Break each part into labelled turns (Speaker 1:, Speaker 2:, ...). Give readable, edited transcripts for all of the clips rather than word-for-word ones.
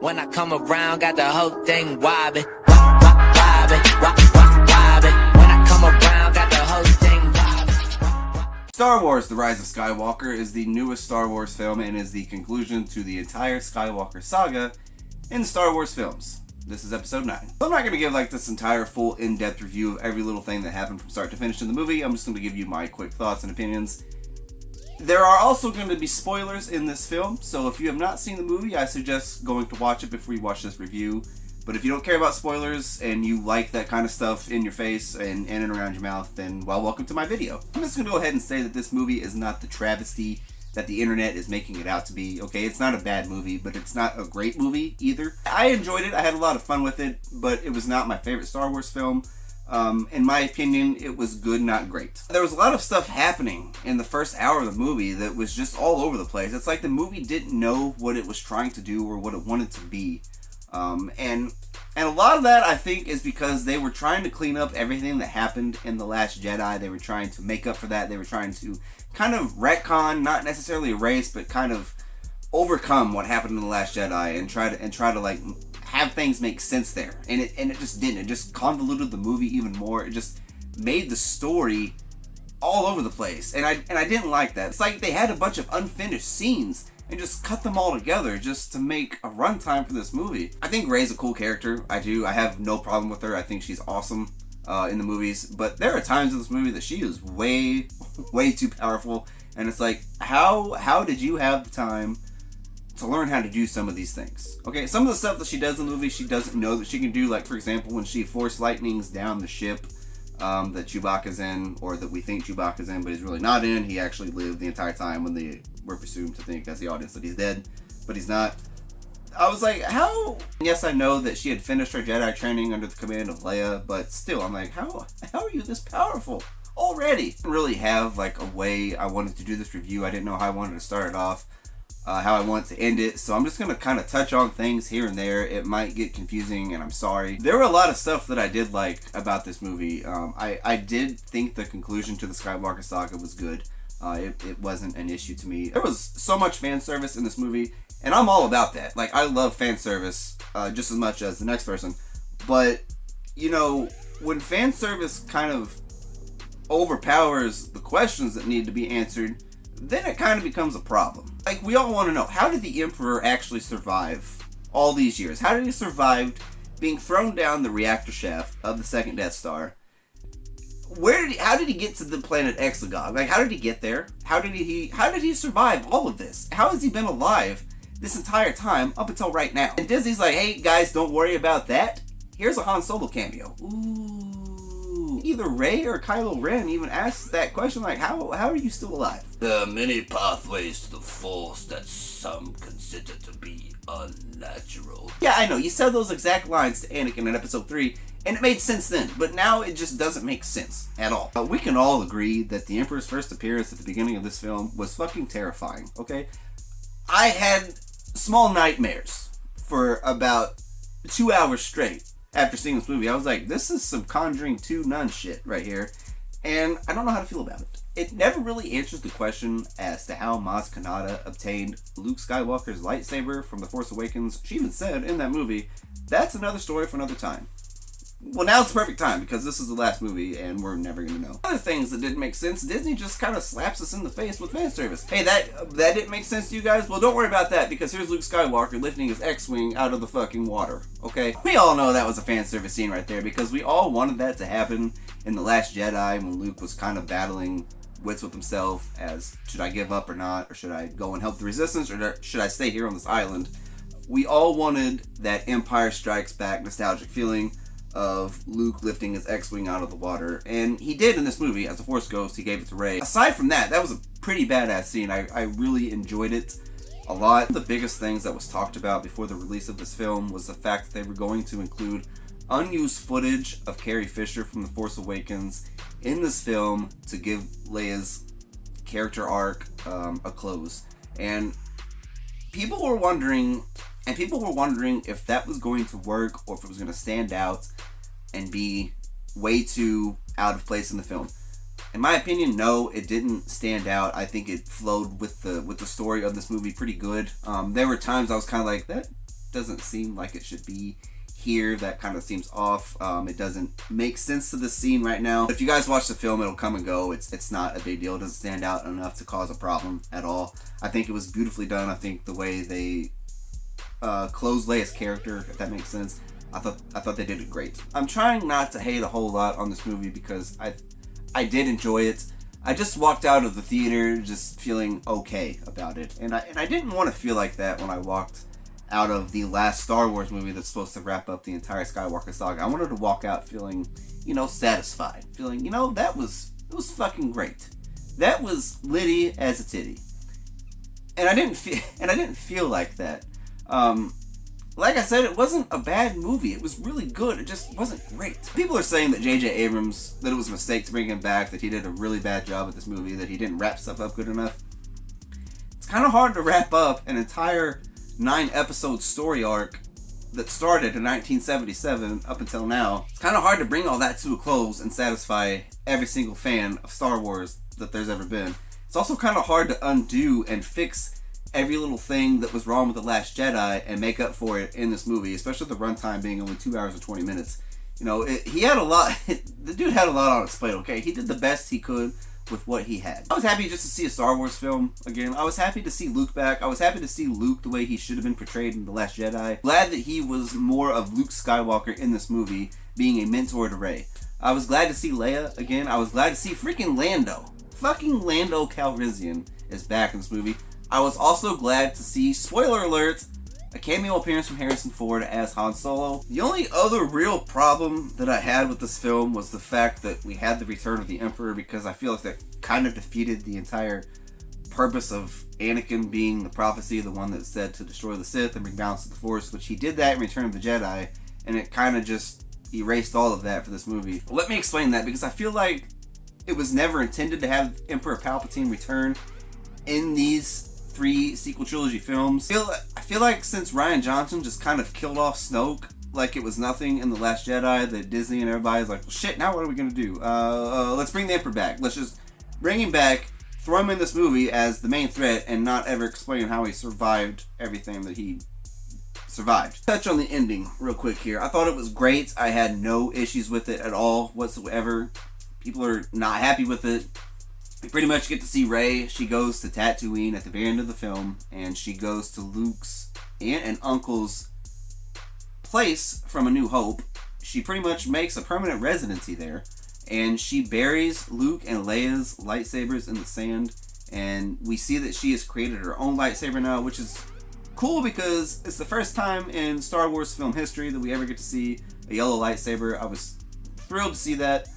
Speaker 1: When I come around, got the whole thing wobbin', wobbin', wobbin'. When I come around, got the whole thing wobbin'.
Speaker 2: Star Wars: The Rise of Skywalker is the newest Star Wars film and is the conclusion to the entire Skywalker saga in Star Wars films. This is episode 9. I'm not going to give like this entire full in-depth review of every little thing that happened from start to finish in the movie. I'm just going to give you my quick thoughts and opinions. There are also going to be spoilers in this film, so if you have not seen the movie, I suggest going to watch it before you watch this review. But if you don't care about spoilers and you like that kind of stuff in your face and in and around your mouth, then, well, welcome to my video. I'm just going to go ahead and say that this movie is not the travesty that the internet is making it out to be. Okay, it's not a bad movie, but it's not a great movie either. I enjoyed it. I had a lot of fun with it, but it was not my favorite Star Wars film. In my opinion, it was good, not great. There was a lot of stuff happening in the first hour of the movie that was just all over the place. It's like the movie didn't know what it was trying to do or what it wanted to be. And a lot of that, I think, is because they were trying to clean up everything that happened in The Last Jedi. They were trying to make up for that. They were trying to kind of retcon, not necessarily erase, but kind of overcome what happened in The Last Jedi and try to like have things make sense there. And it just didn't. It just convoluted the movie even more. It just made the story all over the place. And I didn't like that. It's like they had a bunch of unfinished scenes and just cut them all together just to make a runtime for this movie. I think Rey's a cool character. I do. I have no problem with her. I think she's awesome in the movies. But there are times in this movie that she is way, way too powerful. And it's like, how did you have the time to learn how to do some of these things? Okay, some of the stuff that she does in the movie, she doesn't know that she can do. Like, for example, when she force lightnings down the ship that Chewbacca's in, or that we think Chewbacca's in, but he's really not in. He actually lived the entire time when we're presumed to think as the audience that he's dead, but he's not. I was like, how? Yes, I know that she had finished her Jedi training under the command of Leia, but still, I'm like, how are you this powerful already? I didn't really have like a way I wanted to do this review. I didn't know how I wanted to start it off, how I want to end it, so I'm just going to kind of touch on things here and there. It might get confusing, and I'm sorry. There were a lot of stuff that I did like about this movie. I did think the conclusion to the Skywalker saga was good. It wasn't an issue to me. There was so much fan service in this movie, and I'm all about that. Like, I love fan service just as much as the next person, but, you know, when fan service kind of overpowers the questions that need to be answered, then it kind of becomes a problem. Like, we all want to know, how did the Emperor actually survive all these years? How did he survive being thrown down the reactor shaft of the second Death Star? How did he get to the planet Exegol? Like, how did he get there? How did he survive all of this? How has he been alive this entire time up until right now? And Disney's like, hey guys, don't worry about that. Here's a Han Solo cameo. Ooh. Either Rey or Kylo Ren even asked that question, like, how are you still alive? There are many pathways to the Force that some consider to be unnatural. Yeah, I know, you said those exact lines to Anakin in episode 3, and it made sense then, but now it just doesn't make sense at all. But we can all agree that the Emperor's first appearance at the beginning of this film was fucking terrifying, okay? I had small nightmares for about 2 hours straight after seeing this movie. I was like, this is some Conjuring 2 nun shit right here, and I don't know how to feel about it. It never really answers the question as to how Maz Kanata obtained Luke Skywalker's lightsaber from The Force Awakens. She even said in that movie, that's another story for another time. Well, now it's the perfect time because this is the last movie and we're never going to know. Other things that didn't make sense, Disney just kind of slaps us in the face with fan service. Hey, that didn't make sense to you guys? Well, don't worry about that because here's Luke Skywalker lifting his X-Wing out of the fucking water, okay? We all know that was a fan service scene right there because we all wanted that to happen in The Last Jedi when Luke was kind of battling wits with himself as, should I give up or not? Or should I go and help the Resistance? Or should I stay here on this island? We all wanted that Empire Strikes Back nostalgic feeling of Luke lifting his X-Wing out of the water, and he did in this movie as a Force Ghost. He gave it to Rey. Aside from that, that was a pretty badass scene. I really enjoyed it a lot. The biggest things that was talked about before the release of this film was the fact that they were going to include unused footage of Carrie Fisher from The Force Awakens in this film to give Leia's character arc a close. And people were wondering if that was going to work or if it was going to stand out and be way too out of place in the film. In my opinion, no, it didn't stand out. I think it flowed with the story of this movie pretty good. There were times I was kind of like, doesn't seem like it should be here. That kind of seems off. It doesn't make sense to the scene right now. If you guys watch the film, it'll come and go. It's not a big deal. It doesn't stand out enough to cause a problem at all. I think it was beautifully done. I think the way they closed Leia's character, if that makes sense, I thought they did it great. I'm trying not to hate a whole lot on this movie because I did enjoy it. I just walked out of the theater just feeling okay about it, and I didn't want to feel like that when I walked out of the last Star Wars movie that's supposed to wrap up the entire Skywalker saga. I wanted to walk out feeling, satisfied, feeling, it was fucking great. That was litty as a titty, and I didn't feel like that. Like I said, it wasn't a bad movie. It was really good. It just wasn't great. People are saying that J.J. Abrams, that it was a mistake to bring him back, that he did a really bad job with this movie, that he didn't wrap stuff up good enough. It's kind of hard to wrap up an entire 9-episode story arc that started in 1977 up until now. It's kind of hard to bring all that to a close and satisfy every single fan of Star Wars that there's ever been. It's also kind of hard to undo and fix every little thing that was wrong with The Last Jedi and make up for it in this movie, especially the runtime being only 2 hours and 20 minutes. He had a lot. The dude had a lot on his plate, okay? He did the best he could with what he had. I was happy just to see a Star Wars film again. I was happy to see Luke back. I was happy to see Luke the way he should have been portrayed in The Last Jedi. Glad that he was more of Luke Skywalker in this movie, being a mentor to Rey. I was glad to see Leia again. I was glad to see freaking Lando. Fucking Lando Calrissian is back in this movie. I was also glad to see, spoiler alert, a cameo appearance from Harrison Ford as Han Solo. The only other real problem that I had with this film was the fact that we had the return of the Emperor, because I feel like that kind of defeated the entire purpose of Anakin being the prophecy, the one that said to destroy the Sith and bring balance to the Force, which he did that in Return of the Jedi, and it kind of just erased all of that for this movie. Let me explain that, because I feel like it was never intended to have Emperor Palpatine return in these 3 sequel trilogy films. I feel like since Rian Johnson just kind of killed off Snoke like it was nothing in The Last Jedi, that Disney and everybody's like, well, shit, now what are we gonna do? Let's bring the Emperor back. Let's just bring him back, throw him in this movie as the main threat, and not ever explain how he survived everything that he survived. Touch on the ending real quick here. I thought it was great. I had no issues with it at all whatsoever. People are not happy with it. We pretty much get to see Rey. She goes to Tatooine at the very end of the film, and she goes to Luke's aunt and uncle's place from A New Hope. She pretty much makes a permanent residency there, and she buries Luke and Leia's lightsabers in the sand, and we see that she has created her own lightsaber now, which is cool because it's the first time in Star Wars film history that we ever get to see a yellow lightsaber. I was thrilled to see that.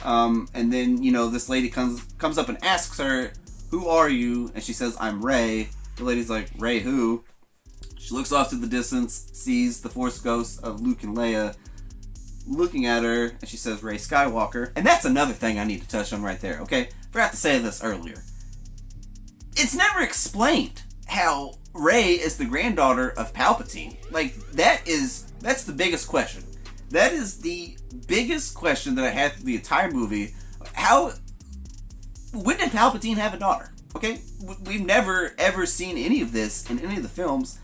Speaker 2: And then, this lady comes up and asks her, "Who are you?" And she says, "I'm Rey." The lady's like, "Rey who?" She looks off to the distance, sees the Force ghosts of Luke and Leia looking at her, and she says, "Rey Skywalker." And that's another thing I need to touch on right there, okay? Forgot to say this earlier. It's never explained how Rey is the granddaughter of Palpatine. Like, that's the biggest question. That is the biggest question that I had through the entire movie. When did Palpatine have a daughter? Okay? We've never ever seen any of this in any of the films.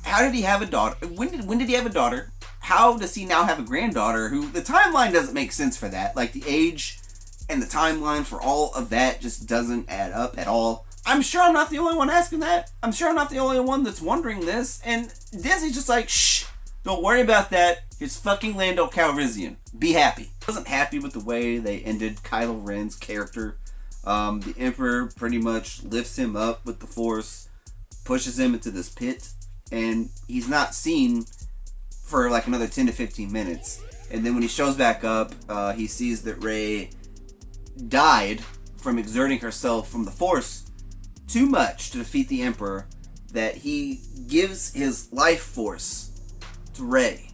Speaker 2: How did he have a daughter? When did he have a daughter? How does he now have a granddaughter who, the timeline doesn't make sense for that. Like, the age and the timeline for all of that just doesn't add up at all. I'm sure I'm not the only one asking that. I'm sure I'm not the only one that's wondering this. And Disney's just like, shh, don't worry about that. It's fucking Lando Calrissian. Be happy. I wasn't happy with the way they ended Kylo Ren's character. The Emperor pretty much lifts him up with the Force, pushes him into this pit, and he's not seen for like another 10 to 15 minutes. And then when he shows back up, he sees that Rey died from exerting herself from the Force too much to defeat the Emperor, that he gives his life force to Rey.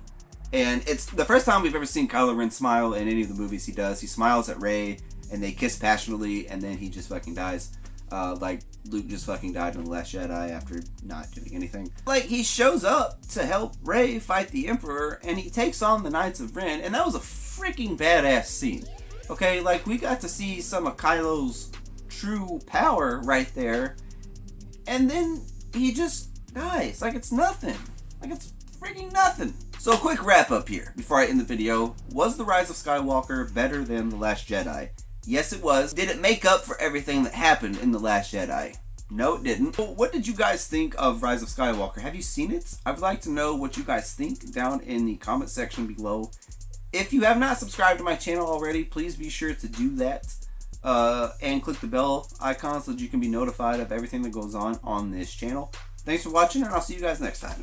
Speaker 2: And it's the first time we've ever seen Kylo Ren smile in any of the movies he does. He smiles at Rey, and they kiss passionately, and then he just fucking dies. Like Luke just fucking died in The Last Jedi after not doing anything. Like, he shows up to help Rey fight the Emperor, and he takes on the Knights of Ren, and that was a freaking badass scene. Okay, like, we got to see some of Kylo's true power right there, and then he just dies. Like, it's nothing. Like, it's freaking nothing. So a quick wrap up here before I end the video. Was The Rise of Skywalker better than The Last Jedi? Yes, it was. Did it make up for everything that happened in The Last Jedi? No, it didn't. But what did you guys think of Rise of Skywalker? Have you seen it? I would like to know what you guys think down in the comment section below. If you have not subscribed to my channel already, please be sure to do that. And click the bell icon so that you can be notified of everything that goes on this channel. Thanks for watching, and I'll see you guys next time.